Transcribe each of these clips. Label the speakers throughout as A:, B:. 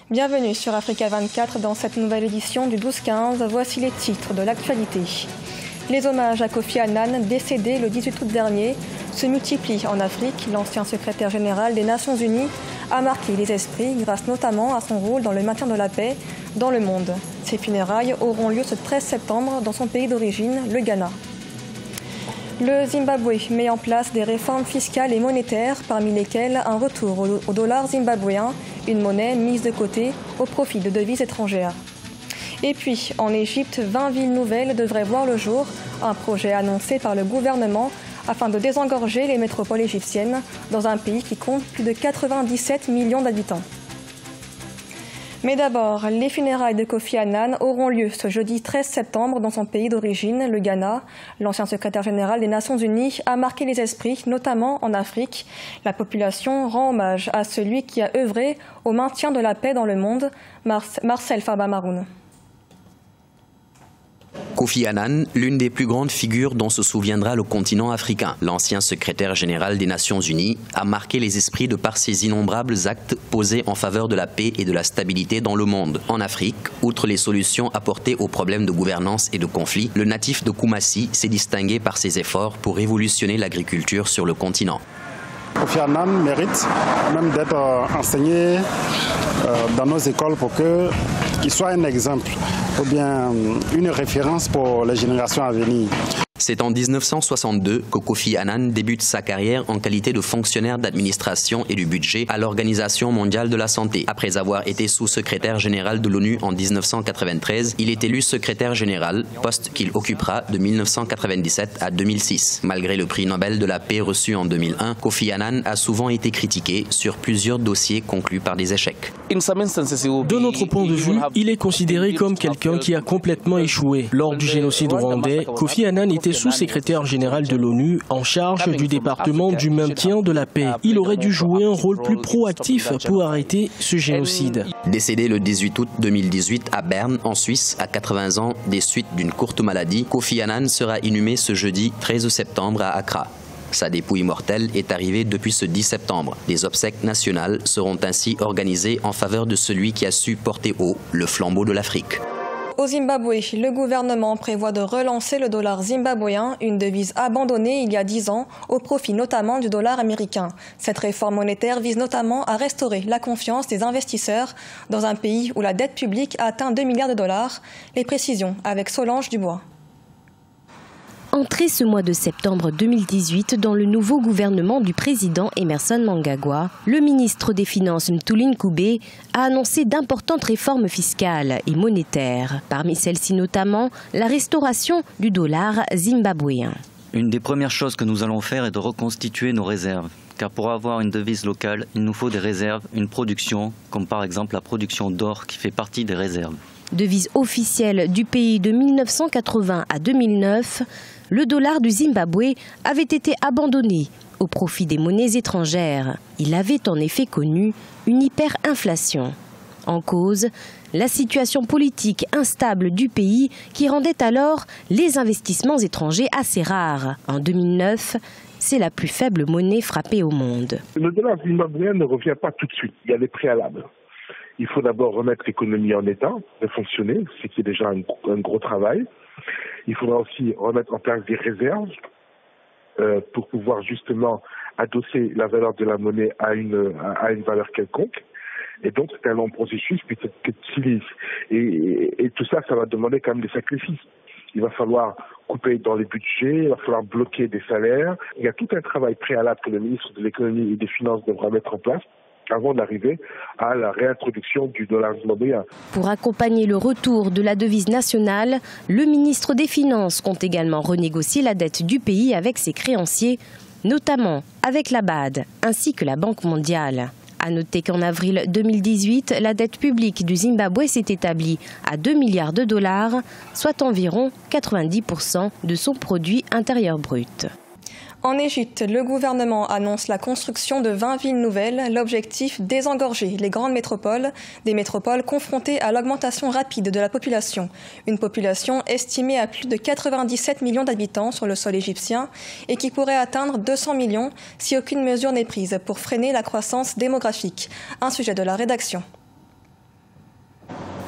A: Bienvenue sur Africa 24 dans cette nouvelle édition du 12-15. Voici les titres de l'actualité. Les hommages à Kofi Annan, décédé le 18 août dernier, se multiplient en Afrique. L'ancien secrétaire général des Nations Unies a marqué les esprits grâce notamment à son rôle dans le maintien de la paix dans le monde. Ses funérailles auront lieu ce 13 septembre dans son pays d'origine, le Ghana. Le Zimbabwe met en place des réformes fiscales et monétaires, parmi lesquelles un retour au dollar zimbabwéen, une monnaie mise de côté au profit de devises étrangères. Et puis, en Égypte, 20 villes nouvelles devraient voir le jour, un projet annoncé par le gouvernement afin de désengorger les métropoles égyptiennes dans un pays qui compte plus de 97 millions d'habitants. Mais d'abord, les funérailles de Kofi Annan auront lieu ce jeudi 13 septembre dans son pays d'origine, le Ghana. L'ancien secrétaire général des Nations Unies a marqué les esprits, notamment en Afrique. La population rend hommage à celui qui a œuvré au maintien de la paix dans le monde, Marcel Farba-Maroun.
B: Kofi Annan, l'une des plus grandes figures dont se souviendra le continent africain. L'ancien secrétaire général des Nations Unies a marqué les esprits de par ses innombrables actes posés en faveur de la paix et de la stabilité dans le monde. En Afrique, outre les solutions apportées aux problèmes de gouvernance et de conflits, le natif de Koumassi s'est distingué par ses efforts pour révolutionner l'agriculture sur le continent.
C: Kofi Annan mérite même d'être enseigné dans nos écoles pour qu'il soit un exemple ou bien une référence pour les générations à venir.
B: C'est en 1962 que Kofi Annan débute sa carrière en qualité de fonctionnaire d'administration et du budget à l'Organisation mondiale de la santé. Après avoir été sous-secrétaire général de l'ONU en 1993, il est élu secrétaire général, poste qu'il occupera de 1997 à 2006. Malgré le prix Nobel de la paix reçu en 2001, Kofi Annan a souvent été critiqué sur plusieurs dossiers conclus par des échecs.
D: De notre point de vue, il est considéré comme quelqu'un qui a complètement échoué. Lors du génocide rwandais, Kofi Annan était sous-secrétaire général de l'ONU en charge du département du maintien de la paix. Il aurait dû jouer un rôle plus proactif pour arrêter ce génocide.
B: Décédé le 18 août 2018 à Berne, en Suisse, à 80 ans des suites d'une courte maladie, Kofi Annan sera inhumé ce jeudi 13 septembre à Accra. Sa dépouille mortelle est arrivée depuis ce 10 septembre. Les obsèques nationales seront ainsi organisées en faveur de celui qui a su porter haut le flambeau de l'Afrique.
A: Au Zimbabwe, le gouvernement prévoit de relancer le dollar zimbabwéen, une devise abandonnée il y a 10 ans, au profit notamment du dollar américain. Cette réforme monétaire vise notamment à restaurer la confiance des investisseurs dans un pays où la dette publique a atteint 2 milliards de dollars. Les précisions avec Solange Dubois.
E: Entré ce mois de septembre 2018 dans le nouveau gouvernement du président Emmerson Mnangagwa, le ministre des Finances Mthuli Ncube a annoncé d'importantes réformes fiscales et monétaires. Parmi celles-ci notamment, la restauration du dollar zimbabwéen.
F: Une des premières choses que nous allons faire est de reconstituer nos réserves. Car pour avoir une devise locale, il nous faut des réserves, une production, comme par exemple la production d'or qui fait partie des réserves.
E: Devise officielle du pays de 1980 à 2009, le dollar du Zimbabwe avait été abandonné au profit des monnaies étrangères. Il avait en effet connu une hyperinflation. En cause, la situation politique instable du pays qui rendait alors les investissements étrangers assez rares. En 2009, c'est la plus faible monnaie frappée au monde.
G: Le dollar zimbabwéen ne revient pas tout de suite, il y a des préalables. Il faut d'abord remettre l'économie en état de fonctionner, ce qui est déjà un gros travail. Il faudra aussi remettre en place des réserves pour pouvoir justement adosser la valeur de la monnaie à une valeur quelconque. Et donc c'est un long processus et tout ça, ça va demander quand même des sacrifices. Il va falloir couper dans les budgets, il va falloir bloquer des salaires. Il y a tout un travail préalable que le ministre de l'économie et des finances devra mettre en place avant d'arriver à la réintroduction du dollar zimbabwéen.
E: Pour accompagner le retour de la devise nationale, le ministre des Finances compte également renégocier la dette du pays avec ses créanciers, notamment avec la BAD ainsi que la Banque mondiale. À noter qu'en avril 2018, la dette publique du Zimbabwe s'est établie à 2 milliards de dollars, soit environ 90% de son produit intérieur brut.
A: En Égypte, le gouvernement annonce la construction de 20 villes nouvelles. L'objectif, désengorger les grandes métropoles, des métropoles confrontées à l'augmentation rapide de la population. Une population estimée à plus de 97 millions d'habitants sur le sol égyptien et qui pourrait atteindre 200 millions si aucune mesure n'est prise pour freiner la croissance démographique. Un sujet de la rédaction.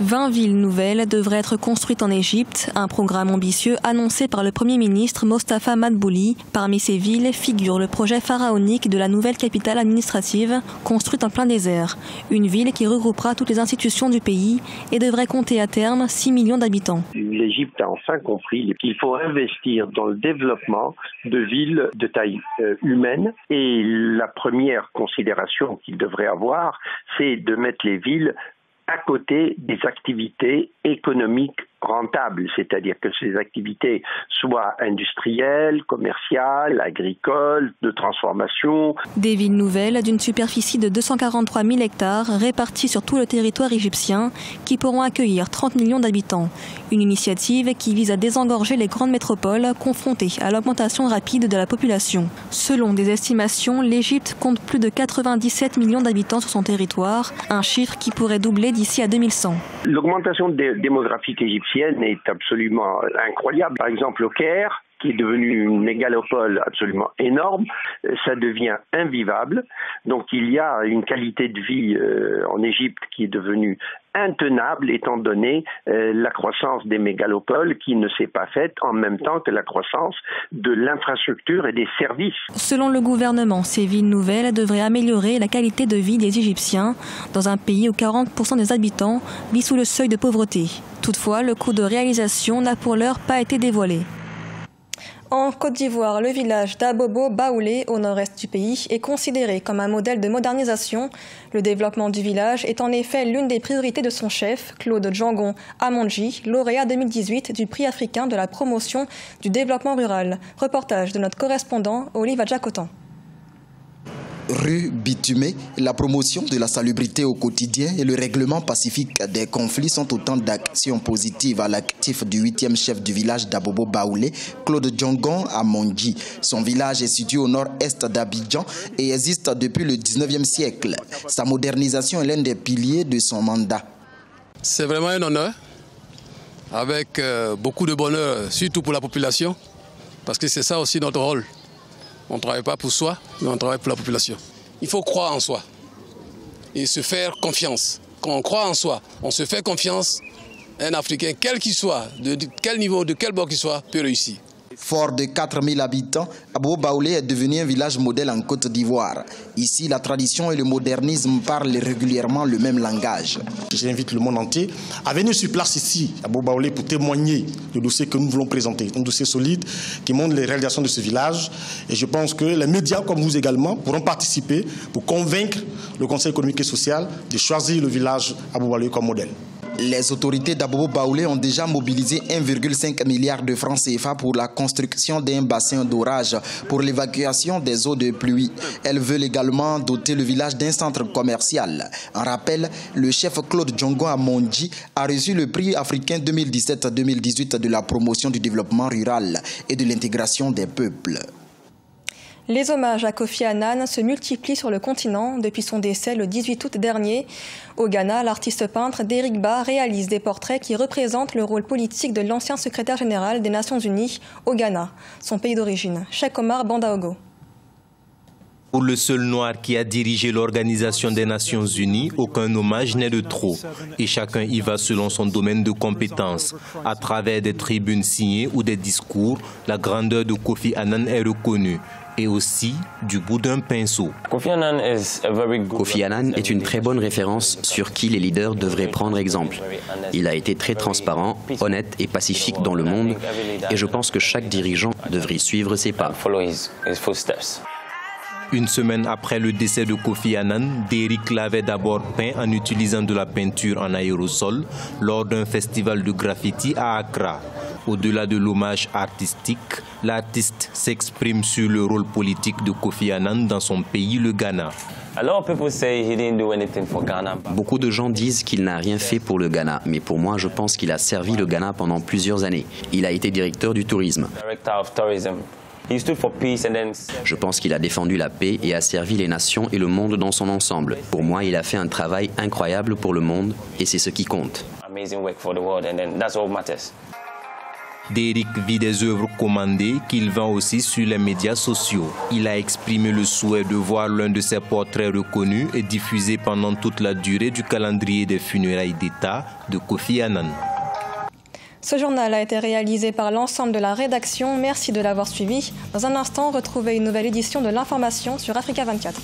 A: 20 villes nouvelles devraient être construites en Égypte, un programme ambitieux annoncé par le Premier ministre Mostafa Madbouli. Parmi ces villes figure le projet pharaonique de la nouvelle capitale administrative, construite en plein désert. Une ville qui regroupera toutes les institutions du pays et devrait compter à terme 6 millions d'habitants.
H: L'Égypte a enfin compris qu'il faut investir dans le développement de villes de taille humaine. Et la première considération qu'il devrait avoir, c'est de mettre les villes à côté des activités économiques rentables, c'est-à-dire que ces activités soient industrielles, commerciales, agricoles, de transformation.
A: Des villes nouvelles d'une superficie de 243 000 hectares réparties sur tout le territoire égyptien qui pourront accueillir 30 millions d'habitants. Une initiative qui vise à désengorger les grandes métropoles confrontées à l'augmentation rapide de la population. Selon des estimations, l'Égypte compte plus de 97 millions d'habitants sur son territoire, un chiffre qui pourrait doubler d'ici à 2100.
H: L'augmentation démographique égyptienne est absolument incroyable. Par exemple, au Caire, qui est devenu une mégalopole absolument énorme, ça devient invivable. Donc il y a une qualité de vie en Égypte qui est devenue intenable étant donné la croissance des mégalopoles qui ne s'est pas faite en même temps que la croissance de l'infrastructure et des services.
A: Selon le gouvernement, ces villes nouvelles devraient améliorer la qualité de vie des Égyptiens dans un pays où 40% des habitants vivent sous le seuil de pauvreté. Toutefois, le coût de réalisation n'a pour l'heure pas été dévoilé. En Côte d'Ivoire, le village d'Abobo Baoulé, au nord-est du pays, est considéré comme un modèle de modernisation. Le développement du village est en effet l'une des priorités de son chef, Claude Djangon Amondji, lauréat 2018 du prix africain de la promotion du développement rural. Reportage de notre correspondant Olive Adjacotan.
I: Rue bitumée, la promotion de la salubrité au quotidien et le règlement pacifique des conflits sont autant d'actions positives à l'actif du 8e chef du village d'Abobo Baoulé, Claude Djangon Amondji. Son village est situé au nord-est d'Abidjan et existe depuis le 19e siècle. Sa modernisation est l'un des piliers de son mandat.
J: C'est vraiment un honneur, avec beaucoup de bonheur, surtout pour la population, parce que c'est ça aussi notre rôle. On ne travaille pas pour soi, mais on travaille pour la population. Il faut croire en soi et se faire confiance. Quand on croit en soi, on se fait confiance. Un Africain, quel qu'il soit, de quel niveau, de quel bord qu'il soit, peut réussir.
I: Fort de 4000 habitants, Abobo Baoulé est devenu un village modèle en Côte d'Ivoire. Ici, la tradition et le modernisme parlent régulièrement le même langage.
K: J'invite le monde entier à venir sur place ici, à Abobo Baoulé, pour témoigner du dossier que nous voulons présenter. Un dossier solide qui montre les réalisations de ce village. Et je pense que les médias, comme vous également, pourront participer pour convaincre le Conseil économique et social de choisir le village Abobo Baoulé comme modèle.
I: Les autorités d'Abobo Baoulé ont déjà mobilisé 1,5 milliard de francs CFA pour la construction d'un bassin d'orage pour l'évacuation des eaux de pluie. Elles veulent également doter le village d'un centre commercial. En rappel, le chef Claude Djangon Amondji a reçu le prix africain 2017-2018 de la promotion du développement rural et de l'intégration des peuples.
A: Les hommages à Kofi Annan se multiplient sur le continent depuis son décès le 18 août dernier. Au Ghana, l'artiste peintre Derrick Ba réalise des portraits qui représentent le rôle politique de l'ancien secrétaire général des Nations Unies au Ghana, son pays d'origine, Cheikh Omar Bandaogo.
L: Pour le seul noir qui a dirigé l'Organisation des Nations Unies, aucun hommage n'est de trop. Et chacun y va selon son domaine de compétence. À travers des tribunes signées ou des discours, la grandeur de Kofi Annan est reconnue. Et aussi du bout d'un pinceau.
B: Kofi Annan est une très bonne référence sur qui les leaders devraient prendre exemple. Il a été très transparent, honnête et pacifique dans le monde et je pense que chaque dirigeant devrait suivre ses pas.
L: Une semaine après le décès de Kofi Annan, Derrick l'avait d'abord peint en utilisant de la peinture en aérosol lors d'un festival de graffiti à Accra. Au-delà de l'hommage artistique, l'artiste s'exprime sur le rôle politique de Kofi Annan dans son pays, le Ghana.
B: Beaucoup de gens disent qu'il n'a rien fait pour le Ghana, mais pour moi, je pense qu'il a servi le Ghana pendant plusieurs années. Il a été directeur du tourisme. Je pense qu'il a défendu la paix et a servi les nations et le monde dans son ensemble. Pour moi, il a fait un travail incroyable pour le monde et c'est ce qui compte.
L: Derrick vit des œuvres commandées qu'il vend aussi sur les médias sociaux. Il a exprimé le souhait de voir l'un de ses portraits reconnus et diffusé pendant toute la durée du calendrier des funérailles d'État de Kofi Annan.
A: Ce journal a été réalisé par l'ensemble de la rédaction. Merci de l'avoir suivi. Dans un instant, retrouvez une nouvelle édition de l'information sur Africa 24.